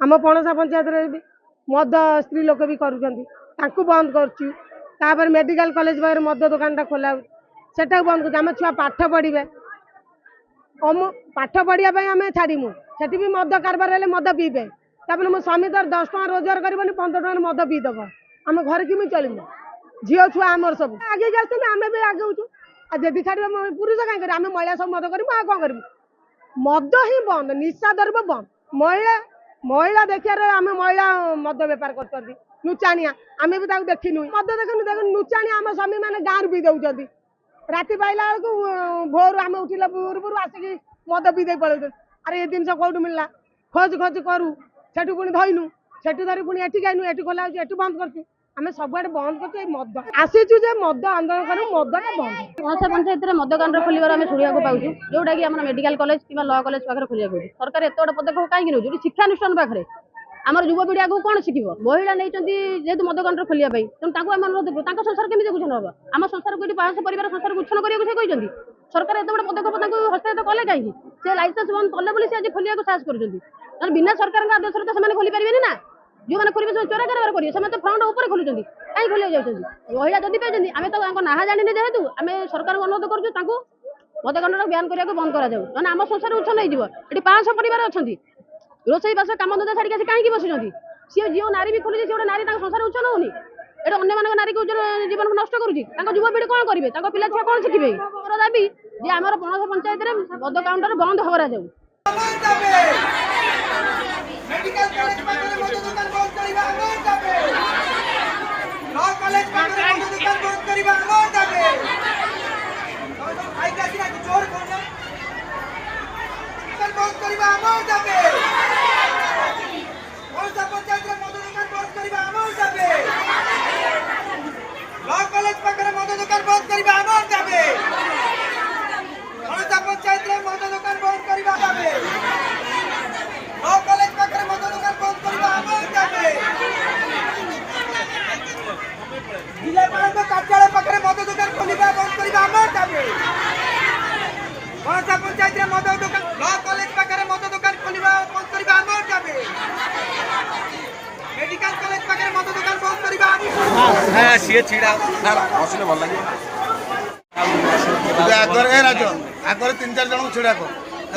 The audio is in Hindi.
आम पणसा पंचायत मद स्त्री लोक भी करूँ बंद कर मेडिकल कॉलेज पाखे मद दुकान खोला सेटा बंद कर छुआ पाठ पढ़े पाठ पढ़ाई आम छाड़मु से भी मद कारबार हेल्ले मद पीबे मो स्वामी तर 10 टका रोजगार कर 15 टका मद पीदब आम घर कि चलमु झील छुआ आमर सब आगे आम भी आगे जदि छाड़ पुरुष कहीं कर महिला सब मद कर कौन कर मद ही बंद निशा द्रव्य बंद महिला महिला देखार आम महिला मद बेपार कर नुचाणिया आम भी देखनु मद देखनु देख नुचाणिया आम स्वामी मैंने गाँव पी दौरान राति पाइला बेलू भोर आम उठिला पूर्व आसिक मद पी दे पड़े अरे ये जिन कौट मिलला खोज खोज करूँ सेठू पुणी धइनु सेठू धरी पुणी एठी गइनु एठी खोला एठी बंद करछु आमे सबआडे बंद करछु मद आसीछु जे मद आंदोलन करू मदटा बंद पणसा पंचायत रे मद कांड खोलिबार आमे सुनिया को पाउछु जोटा कि हमर मेडिकल कॉलेज किबा लॉ कॉलेज पाखरे खोलिया को सरकार एत बड़ पदक्षेप काहे कि नउछु शिक्षानुष्ठान पाखरे आमर युवा पीढ़ी आगु कोन शिखिबो महिला नैचंती जेतु मद कांड खोलिया पई तम ताको आम अनुरोध ताको संसार केमि देखुछन बाबा आम संसार को 500 परिवार संसार को उच्छन करिया को से कहिसंती सरकार एत बड़ पदक्षेप ताको हस्ताक्षर कले काहे से लाइसेंस बंद कले बोली से आज खोलिया को साहस करूछंती बिना सरकार का आदेश तो से खोली पारे ना जो मैंने खोल चोरा कारबार करेंगे से फ्रंट ऊपर खोलुंट कहीं खोलिया जाऊँगी महिला जदि पाई आम तो ना जाने जेहेतु आम सरकार को अनुरोध करूँ मदकांड बयान करने बंद कर आम संसार उच्छन हो 500 परिवार अच्छा रोसई बास कम धंदा छाड़ी कहीं बसुँच सी जो नारी भी खोली गोटे नारी संसार उच्छन होनी ये अन्य नारी को जीवन को नष्ट करुँच युवपीढ़ी कौन करेंगे पिला छुआ कौन शिखे दाबी जे आम पणसा पंचायत में मद काउंटर बंद करा जाऊ मेडिकल कॉलेज पाखरे मद दुकान बंद करिबा हमर दाबे लॉ कॉलेज पाखरे मद दुकान बंद करिबा हमर दाबे आई कासी ना जोर कोना दुकान बंद करिबा हमर दाबे पणसा पंचायत रे मद दुकान बंद करिबा हमर दाबे लॉ कॉलेज पाखरे मद दुकान बंद करिबा हमर दाबे पणसा पंचायत रे मद दुकान बंद करिबा दाबे लॉ कॉलेज पाखरे मद दुकान बंद करिबा हमर दाबे जिलापाल कार्यालय पाखरे मद दुकान खोलिबा बंद करिबा हमर दाबे पणसा पंचायत रे मद दुकान लॉ कॉलेज पाखरे मद दुकान खोलिबा बंद करिबा हमर दाबे मेडिकल कॉलेज पाखरे मद दुकान बंद करिबा हां सिए छिडा ना हसिले भल लागि आगर ए राजो आगर 3-4 जन छिडा को